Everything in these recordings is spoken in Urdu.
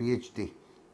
PhD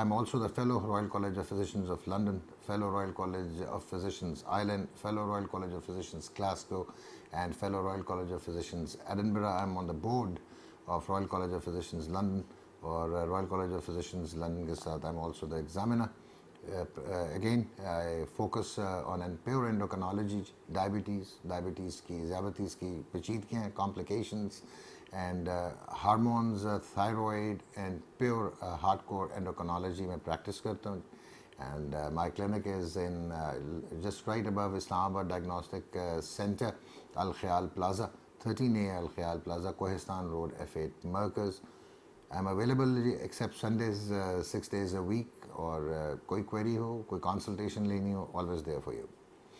I'm also the Fellow Royal College of Physicians of London, Fellow Royal College of Physicians Ireland, Fellow Royal College of Physicians Glasgow, and Fellow Royal College of Physicians Edinburgh. I'm on the board of Royal College of Physicians London, or Royal College of Physicians London ke saath I'm also the examiner. Again, I focus on pure endocrinology, diabetes ki, diabetes ki pecheedgiyan, complications, and hormones, thyroid, and pure hardcore endocrinology mein practice karta hu. And my clinic is in just right above Islamabad Diagnostic Center, Al Khayal Plaza, 13A Al Khayal Plaza, Kohistan Road, F8, Markaz. I'm available except Sundays, 6 days a week, اور کوئی کوئری ہو, کوئی کنسلٹیشن لینی ہو, آلویز دیئر فار یو.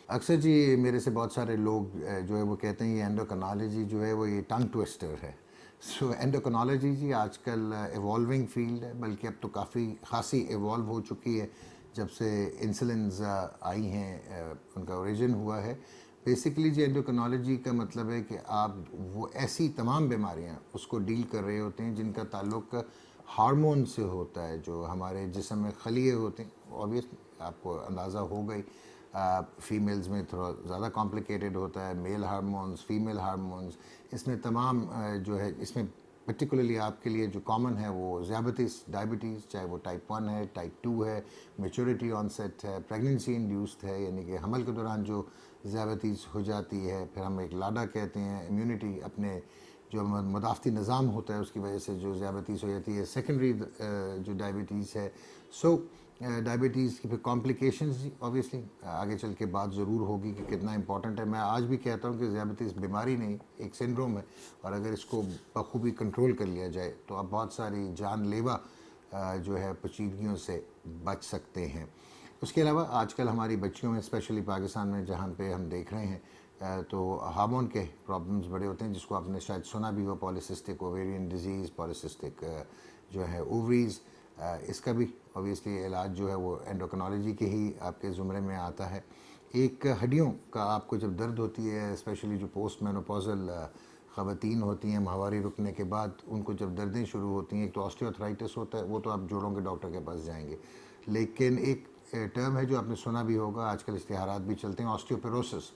اکثر جی میرے سے بہت سارے لوگ جو ہے وہ کہتے ہیں یہ انڈوکرنالوجی جو ہے وہ یہ ٹنگ ٹویسٹر ہے. سو انڈوکرنالوجی جی آج کل ایوالونگ فیلڈ ہے, بلکہ اب تو کافی خاصی ایوالو ہو چکی ہے جب سے انسولنز آئی ہیں, ان کا اوریجن ہوا ہے. بیسیکلی جی انڈوکرنالوجی کا مطلب ہے کہ آپ وہ ایسی تمام بیماریاں اس کو ڈیل کر رہے ہوتے ہیں جن کا تعلق ہارمون سے ہوتا ہے, جو ہمارے جسم میں خلیے ہوتے ہیں. اوبیسلی آپ کو اندازہ ہو گئی, فیمیلز میں تھوڑا زیادہ کمپلیکیٹڈ ہوتا ہے, میل ہارمونز, فیمیل ہارمونز, اس میں تمام جو ہے اس میں پرٹیکولرلی آپ کے لیے جو کامن ہے وہ ڈائبٹیز, چاہے وہ ٹائپ 1 ہے, ٹائپ 2 ہے, میچورٹی آن سیٹ ہے, پریگننسی انڈیوسڈ ہے, یعنی کہ حمل کے دوران جو ذیابیطیز ہو جاتی ہے, پھر ہم ایک لاڈا کہتے ہیں, امیونٹی اپنے جو مدافعتی نظام ہوتا ہے اس کی وجہ سے جو ذیابیطیز ہو جاتی ہے, سیکنڈری جو ڈائبٹیز ہے. سو ڈائبٹیز کی پھر کمپلیکیشنز اوبیسلی آگے چل کے بات ضرور ہوگی کہ کتنا امپورٹنٹ ہے. میں آج بھی کہتا ہوں کہ ذیابیطیز بیماری نہیں, ایک سنڈروم ہے, اور اگر اس کو بخوبی کنٹرول کر لیا جائے تو آپ بہت ساری جان لیوا جو ہے پیچیدگیوں سے بچ سکتے ہیں. اس کے علاوہ آج کل ہماری بچیوں میں اسپیشلی پاکستان میں جہاں پہ ہم دیکھ رہے ہیں تو ہارمون کے پرابلمز بڑے ہوتے ہیں, جس کو آپ نے شاید سنا بھی ہو, پالیسسٹک اوویرین ڈیزیز, پالیسسٹک جو ہے اووریز. اس کا بھی اوبیسلی علاج جو ہے وہ انڈوکرنالوجی کے ہی آپ کے زمرے میں آتا ہے. ایک ہڈیوں کا آپ کو جب درد ہوتی ہے, اسپیشلی جو پوسٹ مینوپوزل خواتین ہوتی ہیں ماہواری رکنے کے بعد, ان کو جب دردیں شروع ہوتی ہیں, ایک تو آسٹیوآرتھرائٹس ہوتا ہے, وہ تو آپ جوڑوں کے ڈاکٹر کے پاس جائیں گے, لیکن ایک ٹرم ہے جو آپ نے سنا بھی ہوگا, آج کل اشتہارات بھی چلتے ہیں, آسٹیوپیروسس.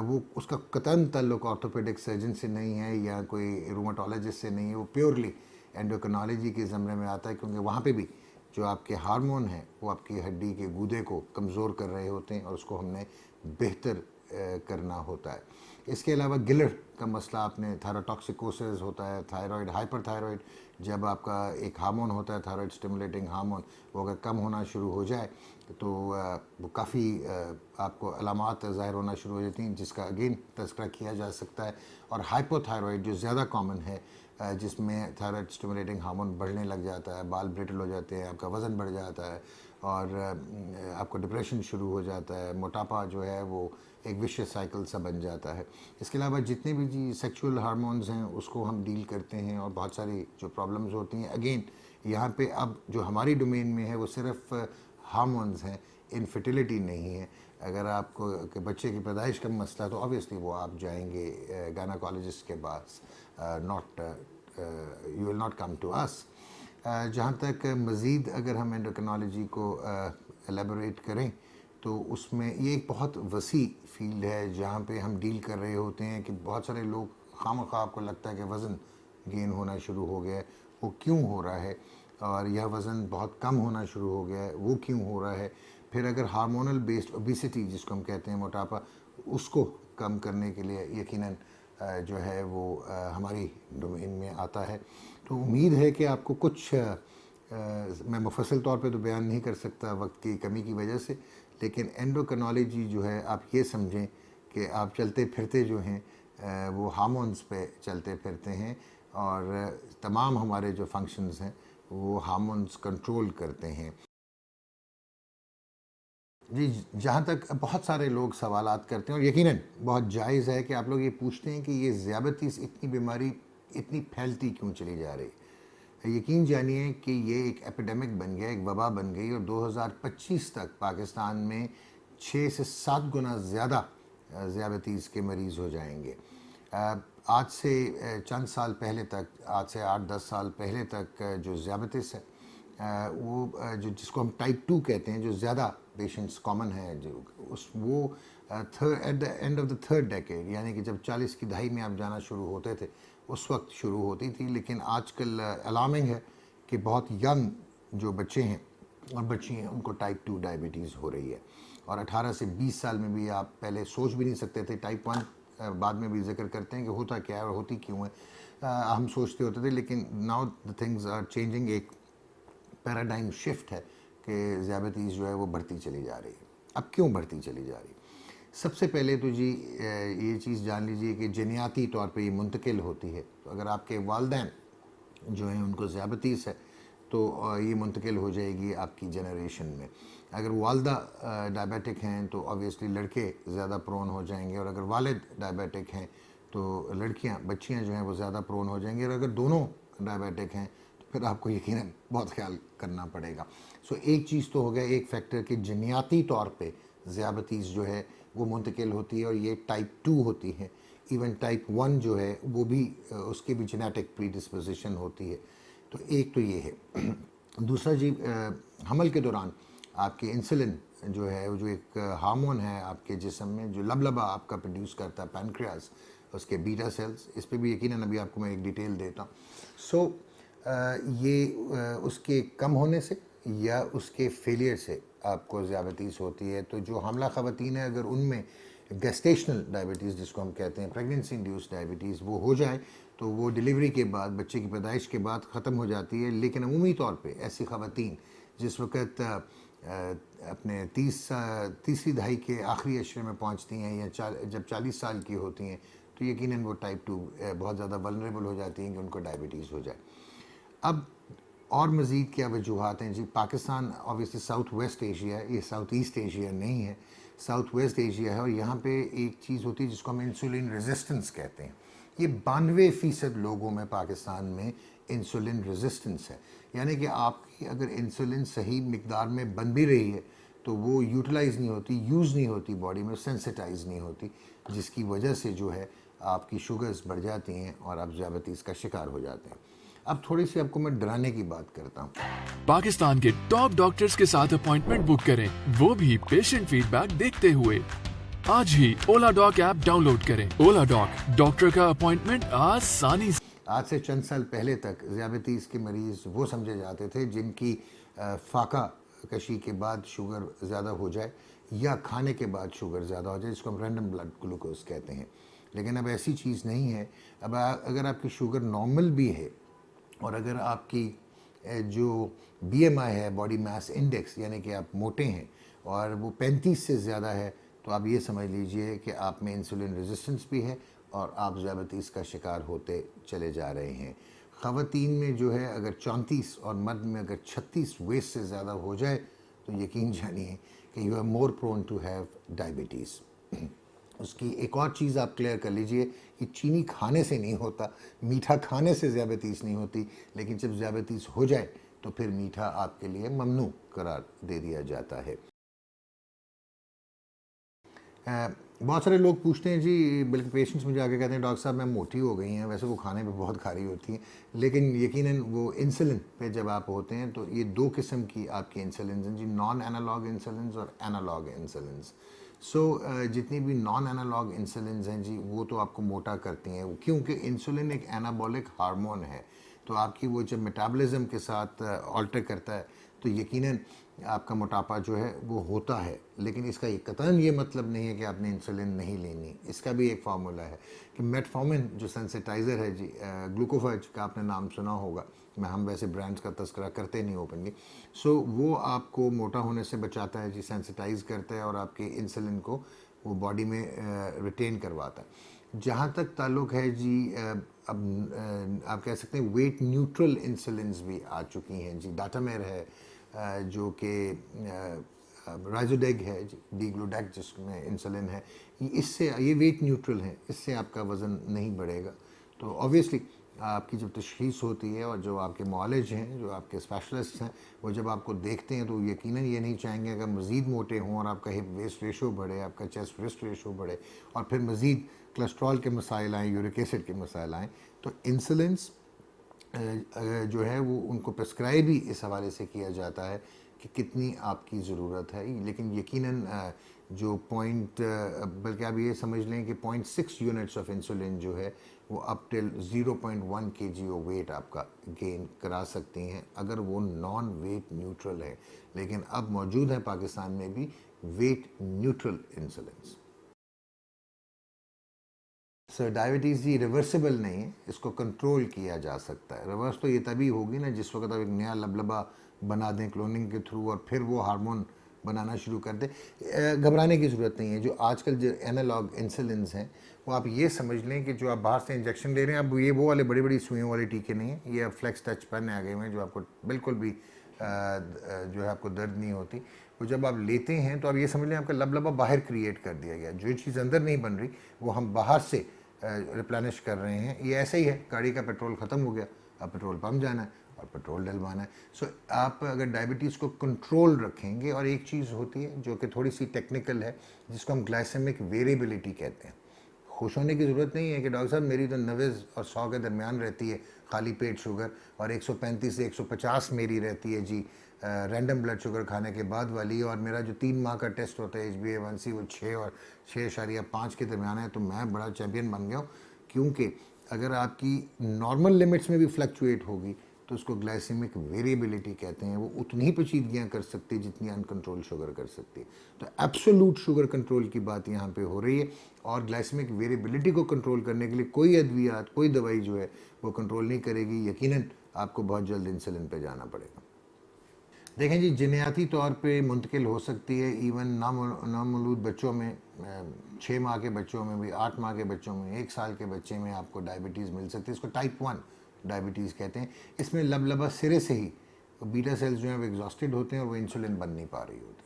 وہ اس کا قطعاً تعلق آرتھوپیڈک سرجن سے نہیں ہے یا کوئی روماٹولوجسٹ سے نہیں ہے, وہ پیورلی انڈوکرنالوجی کے زمرے میں آتا ہے, کیونکہ وہاں پہ بھی جو آپ کے ہارمون ہیں وہ آپ کی ہڈی کے گودے کو کمزور کر رہے ہوتے ہیں, اور اس کو ہم نے بہتر کرنا ہوتا ہے. اس کے علاوہ گلر کا مسئلہ آپ نے, تھائروٹاکسیکوسس ہوتا ہے, تھائرائڈ, ہائپر تھائرائڈ, جب آپ کا ایک ہارمون ہوتا ہے تھائرائڈ سٹیمولیٹنگ ہارمون, وہ اگر کم ہونا شروع ہو جائے تو وہ کافی آپ کو علامات ظاہر ہونا شروع ہو جاتی ہیں, جس کا اگین تذکرہ کیا جا سکتا ہے. اور ہائپو تھائرائڈ جو زیادہ کامن ہے, جس میں تھائرائڈ سٹیمولیٹنگ ہارمون بڑھنے لگ جاتا ہے, بال برٹل ہو جاتے ہیں, آپ کا وزن بڑھ جاتا ہے, اور آپ کو ڈپریشن شروع ہو جاتا ہے, موٹاپا جو ہے وہ ایک وشیس سائیکل سا بن جاتا ہے. اس کے علاوہ جتنے بھی جی سیکچول ہارمونز ہیں اس کو ہم ڈیل کرتے ہیں, اور بہت ساری جو پرابلمز ہوتی ہیں. اگین یہاں پہ اب جو ہماری ڈومین میں ہے وہ صرف ہارمونز ہیں, انفرٹیلیٹی نہیں ہے. اگر آپ کو کہ بچے کی پیدائش کا مسئلہ, تو obviously وہ آپ جائیں گے گائناکالوجسٹ کے پاس, not you will not come to us. جہاں تک مزید اگر ہم انڈوکرنالوجی کو ایلیبوریٹ کریں تو اس میں یہ ایک بہت وسیع فیلڈ ہے جہاں پہ ہم ڈیل کر رہے ہوتے ہیں کہ بہت سارے لوگ خواہ مخواہ آپ کو لگتا ہے کہ وزن گین ہونا شروع ہو گیا ہے, وہ کیوں ہو رہا ہے, اور یہ وزن بہت کم ہونا شروع ہو گیا ہے. وہ کیوں ہو رہا ہے؟ پھر اگر ہارمونل بیسڈ اوبیسٹی جس کو ہم کہتے ہیں موٹاپا, اس کو کم کرنے کے لیے یقیناً جو ہے وہ ہماری ڈومین میں آتا ہے. تو امید ہے کہ آپ کو کچھ میں مفصل طور پہ تو بیان نہیں کر سکتا وقت کی کمی کی وجہ سے, لیکن اینڈوکرنالوجی جو ہے آپ یہ سمجھیں کہ آپ چلتے پھرتے جو ہیں وہ ہارمونز پہ چلتے پھرتے ہیں, اور تمام ہمارے جو فنکشنز ہیں وہ ہارمونز کنٹرول کرتے ہیں. جی, جہاں تک بہت سارے لوگ سوالات کرتے ہیں, اور یقیناً بہت جائز ہے کہ آپ لوگ یہ پوچھتے ہیں کہ یہ ذیابطیس اتنی بیماری اتنی پھیلتی کیوں چلی جا رہی. یقین جانیے کہ یہ ایک ایپیڈیمک بن گیا, ایک وبا بن گئی, اور 2025 تک پاکستان میں 6 سے 7 گنا زیادہ ذیابطیس کے مریض ہو جائیں گے. آج سے چند سال پہلے تک, آج سے 8-10 سال پہلے تک جو ذیابطیس ہے وہ جس کو ہم ٹائپ 2 کہتے ہیں, جو زیادہ پیشنٹس کامن ہیں, جو وہ at the end of the third decade, یعنی کہ جب 40 کی دہائی میں آپ جانا شروع ہوتے تھے اس وقت شروع ہوتی تھی. لیکن آج کل الارمنگ ہے کہ بہت ینگ جو بچے ہیں اور بچی ہیں ان کو ٹائپ 2 ڈائبٹیز ہو رہی ہے, اور 18 سے 20 سال میں بھی آپ پہلے سوچ بھی نہیں سکتے تھے. ٹائپ 1 بعد میں بھی ذکر کرتے ہیں کہ ہوتا کیا ہے اور ہوتی کیوں ہے, ہم سوچتے ہوتے تھے, لیکن now the things are changing. ایک پیراڈائم شفٹ ہے کہ ذیابطیس جو ہے وہ بڑھتی چلی جا رہی ہے. اب کیوں بڑھتی چلی جا رہی ہے؟ سب سے پہلے تو جی یہ چیز جان لیجئے کہ جینیاتی طور پہ یہ منتقل ہوتی ہے. تو اگر آپ کے والدین جو ہیں ان کو ذیابطیس ہے تو یہ منتقل ہو جائے گی آپ کی جنریشن میں. اگر والدہ ڈائبیٹک ہیں تو آبویسلی لڑکے زیادہ پرون ہو جائیں گے, اور اگر والد ڈائبیٹک ہیں تو لڑکیاں بچیاں جو ہیں وہ زیادہ پرون ہو جائیں گے, اور اگر دونوں ڈائبیٹک ہیں تو پھر آپ کو یقیناً بہت خیال کرنا پڑے گا. سو ایک چیز تو ہو گیا, ایک فیکٹر کہ جنیاتی طور پہ ذیابطیس جو ہے وہ منتقل ہوتی ہے, اور یہ ٹائپ 2 ہوتی ہے. ایون ٹائپ 1 جو ہے وہ بھی اس کی بھی جینیٹک پری ڈسپوزیشن ہوتی ہے. تو ایک تو یہ ہے. دوسرا جی, حمل کے دوران آپ کے انسولن جو ہے, جو ایک ہارمون ہے آپ کے جسم میں جو لبلبا آپ کا پروڈیوس کرتا ہے, پینکریاس, اس کے بیٹا سیلز, اس پہ بھی یقیناً ابھی آپ کو میں ایک ڈیٹیل دیتا ہوں. سو یہ اس کے کم ہونے سے یا اس کے فیلئر سے آپ کو ذیابطیس ہوتی ہے. تو جو حاملہ خواتین ہیں اگر ان میں گیسٹیشنل ڈائبٹیز جس کو ہم کہتے ہیں, پریگننسی انڈیوس ڈائبٹیز, وہ ہو جائے تو وہ ڈیلیوری کے بعد, بچے کی پیدائش کے بعد ختم ہو جاتی ہے. لیکن عمومی طور پہ ایسی خواتین جس وقت اپنے تیسری دہائی کے آخری عشرے میں پہنچتی ہیں یا جب 40 سال کی ہوتی ہیں تو یقیناً وہ ٹائپ 2 بہت زیادہ ولنریبل ہو جاتی ہیں کہ ان کو ڈائبٹیز ہو جائے. اب اور مزید کیا وجوہات ہیں جی؟ Pakistan obviously south west Asia ہے, یہ ساؤتھ ایسٹ ایشیا نہیں ہے, ساؤتھ ویسٹ ایشیا ہے, اور یہاں پہ ایک چیز ہوتی ہے جس کو ہم انسولین ریزسٹنس کہتے ہیں. یہ 92% لوگوں میں پاکستان میں انسولین ریزسٹنس ہے, یعنی کہ آپ کی اگر انسولین صحیح مقدار میں بن بھی رہی ہے تو وہ یوٹیلائز نہیں ہوتی, یوز نہیں ہوتی باڈی میں, سینسٹائز نہیں ہوتی, جس کی وجہ سے جو ہے آپ کی شوگرز بڑھ جاتی ہیں اور آپ ذیابطیس کا شکار ہو جاتے ہیں. اب تھوڑی سی آپ کو میں ڈرانے کی بات کرتا ہوں. پاکستان کے ٹاپ ڈاکٹرز کے ساتھ اپوائنٹمنٹ بک کریں, وہ بھی پیشنٹ فیڈ بیک دیکھتے ہوئے. آج ہی اولا ڈاک ایپ ڈاؤن لوڈ کریں. اولا ڈاک, ڈاکٹر کا اپوائنٹمنٹ آسانی سے. آج سے چند سال پہلے تک ذیابطیس کے مریض وہ سمجھے جاتے تھے جن کی فاقہ کشی کے بعد شوگر زیادہ ہو جائے یا کھانے کے بعد شوگر زیادہ ہو جائے, جس کو ہم رینڈم بلڈ گلوکوز کہتے ہیں. لیکن اب ایسی چیز نہیں ہے. اب اگر آپ کی شوگر نارمل بھی ہے اور اگر آپ کی جو بی ایم آئی ہے, باڈی میس انڈیکس, یعنی کہ آپ موٹے ہیں اور وہ 35 سے زیادہ ہے, تو آپ یہ سمجھ لیجئے کہ آپ میں انسولین ریزسٹنس بھی ہے اور آپ ذیابطیس کا شکار ہوتے چلے جا رہے ہیں. خواتین میں جو ہے اگر 34 اور مرد میں اگر 36 ویسٹ سے زیادہ ہو جائے تو یقین جانیے کہ you are more prone to have diabetes. اس کی ایک اور چیز آپ کلیئر کر لیجئے کہ چینی کھانے سے نہیں ہوتا, میٹھا کھانے سے ذیابطیس نہیں ہوتی, لیکن جب ذیابطیس ہو جائے تو پھر میٹھا آپ کے لیے ممنوع قرار دے دیا جاتا ہے. بہت سارے لوگ پوچھتے ہیں جی, بلکہ پیشنٹس مجھے آگے کہتے ہیں ڈاکٹر صاحب میں موٹی ہو گئی ہیں, ویسے وہ کھانے پہ بہت کھاری ہوتی ہیں, لیکن یقیناً وہ انسولن پہ جب آپ ہوتے ہیں تو یہ 2 قسم کی آپ کی انسولنز ہیں جی, نان اینالاگ انسولنز اور اینالاگ انسولنز. سو جتنی بھی نان اینالاگ انسولنز ہیں جی وہ تو آپ کو موٹا کرتی ہیں, کیونکہ انسولن ایک اینابولک ہارمون ہے تو آپ کی وہ جب میٹابلزم کے ساتھ آلٹر کرتا ہے تو یقیناً آپ کا موٹاپا جو ہے وہ ہوتا ہے. لیکن اس کا قطعاً یہ مطلب نہیں ہے کہ آپ نے انسولن نہیں لینی. اس کا بھی ایک فارمولا ہے کہ میٹفارمن جو سینسیٹائزر ہے جی، گلوکوفیج کا آپ نے نام سنا ہوگا، ہم ویسے برانڈز کا تذکرہ کرتے نہیں اوپنلی. سو وہ آپ کو موٹا ہونے سے بچاتا ہے جی، سینسیٹائز کرتا ہے اور آپ کے انسولن کو وہ باڈی میں ریٹین کرواتا ہے. جہاں تک تعلق ہے جی، اب آپ کہہ سکتے ہیں ویٹ نیوٹرل انسولنز بھی آ چکی ہیں جی. ڈاٹامیر ہے جو کہ رائزوڈیگ ہے جی، ڈی گلوڈیگ جس میں انسولن ہے، اس سے یہ ویٹ نیوٹرل ہے، اس سے آپ کا وزن نہیں بڑھے گا. تو آبویسلی آپ کی جب تشخیص ہوتی ہے اور جو آپ کے معالج ہیں، جو آپ کے اسپیشلسٹ ہیں، وہ جب آپ کو دیکھتے ہیں تو یقیناً یہ نہیں چاہیں گے اگر مزید موٹے ہوں اور آپ کا ہپ ویسٹ ریشو بڑھے، آپ کا چیسٹ ویسٹ ریشو بڑھے اور پھر مزید کولیسٹرول کے مسائل آئیں، یورک ایسڈ کے مسائل آئیں. تو انسولنس جو ہے وہ ان کو پرسکرائب ہی اس حوالے سے کیا جاتا ہے کہ کتنی آپ کی ضرورت ہے. لیکن یقیناً جو پوائنٹ، بلکہ آپ یہ سمجھ لیں کہ 0.6 یونٹس آف انسولن جو ہے وہ اپ ٹل 0.1 kg آف ویٹ آپ کا گین کرا سکتی ہیں اگر وہ نان ویٹ نیوٹرل ہے. لیکن اب موجود ہے پاکستان میں بھی ویٹ نیوٹرل انسولنس. سر ڈائبٹیز جی ریورسیبل نہیں ہے، اس کو کنٹرول کیا جا سکتا ہے. ریورس تو یہ تبھی ہوگی نا جس وقت آپ ایک نیا لبلبا بنا دیں کلوننگ کے تھرو اور پھر وہ ہارمون بنانا شروع کر دیں. گھبرانے کی ضرورت نہیں ہے. جو آج کل جو اینالاگ انسولنز ہیں وہ آپ یہ سمجھ لیں کہ جو آپ باہر سے انجیکشن لے رہے ہیں، اب یہ وہ والے بڑی بڑی سوئیوں والے ٹیکے نہیں ہیں. یہ اب فلیکس ٹچ پین آ گئے ہوئے ہیں جو آپ کو بالکل بھی جو ہے آپ کو درد نہیں ہوتی. وہ جب آپ لیتے ہیں تو آپ یہ سمجھ لیں آپ کا لبلبا باہر کریٹ کر دیا گیا. جو چیز اندر نہیں بن رہی وہ ہم باہر سے ریپلینش کر رہے ہیں. یہ ایسا ہی ہے، گاڑی کا پیٹرول ختم ہو گیا، اب پیٹرول پمپ جانا ہے اور پیٹرول ڈلوانا ہے. سو آپ اگر ڈائبٹیز کو کنٹرول رکھیں گے، اور ایک چیز ہوتی ہے جو کہ تھوڑی سی ٹیکنیکل ہے جس کو ہم گلائسیمک ویریبلٹی کہتے ہیں. خوش ہونے کی ضرورت نہیں ہے کہ ڈاکٹر صاحب میری تو 90 اور 100 کے درمیان رہتی ہے خالی پیٹ شوگر، اور 135 سے 150 میری رہتی ہے جی رینڈم بلڈ شوگر کھانے کے بعد والی، اور میرا جو 3 ماہ کا ٹیسٹ ہوتا ہے HbA1c وہ 6 اور 6.5 کے درمیان ہے. تو میں بڑا چیمپئن بن گیا ہوں، کیونکہ اگر آپ کی نارمل لمٹس میں بھی فلکچویٹ ہوگی تو اس کو گلائسیمک ویریبلٹی کہتے ہیں. وہ اتنی پیچیدگیاں کر سکتی جتنی ان کنٹرول شوگر کر سکتی ہے. تو ایبسولوٹ شوگر کنٹرول کی بات یہاں پہ ہو رہی ہے، اور گلائسیمک ویریبلٹی کو کنٹرول کرنے کے لیے کوئی ادویات، کوئی دوائی جو ہے وہ کنٹرول نہیں کرے گی. یقیناً آپ کو بہت جلد انسولن پہ جانا پڑے گا. دیکھیں جی، جینیاتی طور پہ منتقل ہو سکتی ہے. ایون نامولود بچوں میں، 6 ماہ کے بچوں میں بھی، 8 ماہ کے بچوں میں، 1 سال کے بچے میں آپ کو ڈائبٹیز مل سکتی ہے. اس کو ٹائپ 1 ڈائبٹیز کہتے ہیں. اس میں لبلبا سرے سے ہی بیٹا سیلز جو ہیں وہ ایگزاسٹڈ ہوتے ہیں اور وہ انسولن بن نہیں پا رہی ہوتی.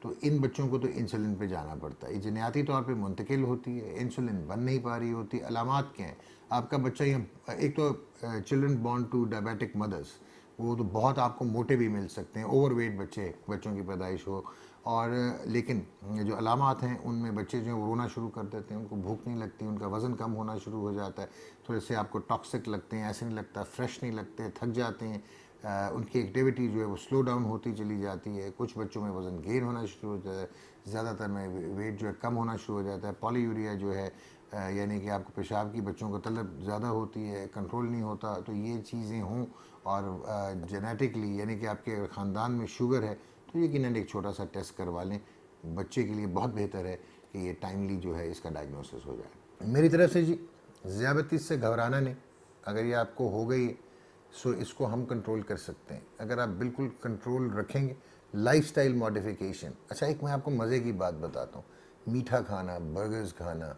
تو ان بچوں کو تو انسولن پہ جانا پڑتا ہے. یہ جینیاتی طور پہ منتقل ہوتی ہے، انسولن بن نہیں پا رہی ہوتی. علامات کیا ہیں؟ آپ کا بچہ یہاں، ایک تو چلڈرن بورن ٹو ڈائبیٹک مدرس، وہ تو بہت آپ کو موٹے بھی مل سکتے ہیں، اوور ویٹ بچوں کی پیدائش ہو. اور لیکن جو علامات ہیں ان میں بچے جو ہیں وہ رونا شروع کر دیتے ہیں، ان کو بھوک نہیں لگتی، ان کا وزن کم ہونا شروع ہو جاتا ہے، تھوڑے سے آپ کو ٹاکسک لگتے ہیں، ایسے نہیں لگتا، فریش نہیں لگتے، تھک جاتے ہیں. ان کی ایکٹیویٹی جو ہے وہ سلو ڈاؤن ہوتی چلی جاتی ہے. کچھ بچوں میں وزن گین ہونا شروع ہو جاتا ہے، زیادہ تر میں ویٹ جو ہے کم ہونا شروع ہو جاتا ہے. پالی یوریا جو ہے یعنی کہ آپ کو پیشاب کی بچوں کو طلب زیادہ ہوتی ہے، کنٹرول نہیں ہوتا. تو یہ چیزیں ہوں اور جینیٹکلی یعنی کہ آپ کے خاندان میں شوگر ہے تو یقیناً ایک چھوٹا سا ٹیسٹ کروا لیں. بچے کے لیے بہت بہتر ہے کہ یہ ٹائملی جو ہے اس کا ڈائگنوسس ہو جائے. میری طرف سے جی، ذیابطیس سے گھبرانا نہیں. اگر یہ آپ کو ہو گئی سو اس کو ہم کنٹرول کر سکتے ہیں اگر آپ بالکل کنٹرول رکھیں گے. Life style modification. اچھا، ایک میں آپ کو مزے کی بات بتاتا ہوں. میٹھا کھانا، برگرز کھانا،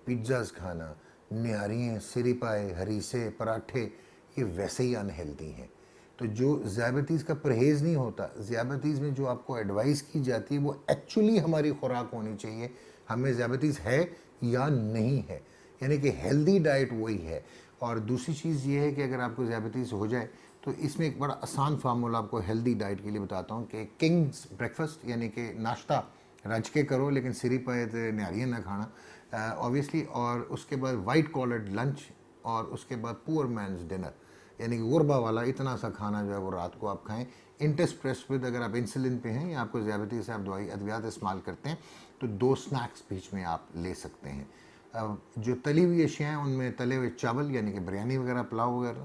پیزاز کھانا، نہاریاں، سری پائے، ہریسے، پراٹھے، یہ ویسے ہی انہیلدی ہیں. تو جو ذیابطیس کا پرہیز نہیں ہوتا، ذیابطیس میں جو آپ کو ایڈوائز کی جاتی ہے وہ ایکچولی ہماری خوراک ہونی چاہیے. ہمیں ذیابطیس ہے یا نہیں ہے، یعنی کہ ہیلدی ڈائٹ وہی ہے. اور دوسری چیز یہ ہے کہ اگر آپ کو ذیابطیس ہو جائے تو اس میں ایک بڑا آسان فارمولا آپ کو ہیلدی ڈائٹ کے لیے بتاتا ہوں کہ کنگز بریکفاسٹ، یعنی کہ ناشتہ رج کے کرو لیکن سری پائے نہاریاں نہ کھانا اوبیسلی. اور اس کے بعد وائٹ کالرڈ لنچ، اور اس کے بعد پور مینز ڈنر، یعنی کہ غربا والا اتنا سا کھانا جو ہے وہ رات کو آپ کھائیں. انٹرسپریس ود، اگر آپ انسولن پہ ہیں یا آپ کو ذیابطیس سے آپ ادویات استعمال کرتے ہیں تو 2 سنیکس بیچ میں آپ لے سکتے ہیں. جو تلی ہوئی اشیاء ہیں ان میں تلے ہوئے چاول یعنی کہ بریانی وغیرہ، پلاؤ وغیرہ